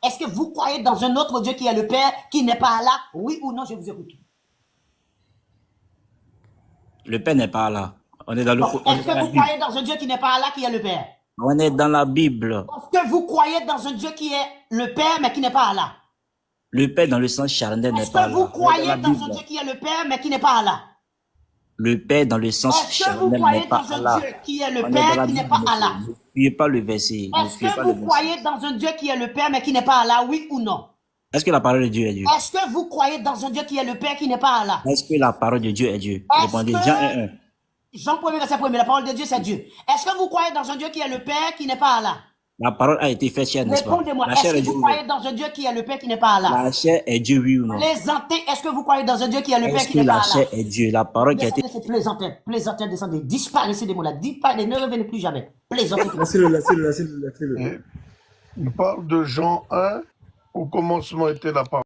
Est-ce que vous croyez dans un autre Dieu qui est le Père, qui n'est pas Allah? Oui ou non, je vous écoute. Le Père n'est pas là. On est dans, Est-ce que vous croyez dans un Dieu qui n'est pas Allah, qui est le Père? On est dans la Bible. Est-ce que vous croyez dans un Dieu qui est le Père, mais qui n'est pas Allah? Le Père dans le sens charnel n'est Est-ce pas que vous là. On est dans croyez la dans un Bible. Dieu qui est le Père, mais qui n'est pas Allah? Le Père dans le sens Est-ce que vous charnel croyez n'est pas dans un Allah. Dieu qui est le On est dans Père, la qui n'est Bible, pas monsieur. Allah? Ne fuyez pas le verset. Ne Est-ce fuyez pas que le vous verset. croyez dans un Dieu qui est le Père, mais qui n'est pas Allah? Oui ou non? Est-ce que la parole de Dieu est Dieu? Est-ce que vous croyez dans un Dieu qui est le Père, qui n'est pas Allah? Est-ce que la parole de Dieu est Dieu? Est-ce Répondez que... Jean 1:1. Jean 1er, verset 1er, la parole de Dieu, c'est Dieu. Est-ce que vous croyez dans un Dieu qui est le Père, qui n'est pas Allah? La parole a été faite chair, n'est-ce pas? Répondez-moi, La est-ce chair que est Dieu. vous croyez dans un Dieu qui est le Père, qui n'est pas Allah? La chair est Dieu, oui ou non? Plaisantez, est-ce que vous croyez dans un Dieu qui est le Père, Est-ce qui que n'est pas la Allah? chair est Dieu? La parole qui a été... Descendez, c'est plaisanteur, descendez, disparaissez des mots-là, disparaissez, ne revenez plus jamais. Plaisantez. Il parle de Jean 1, au commencement était la parole.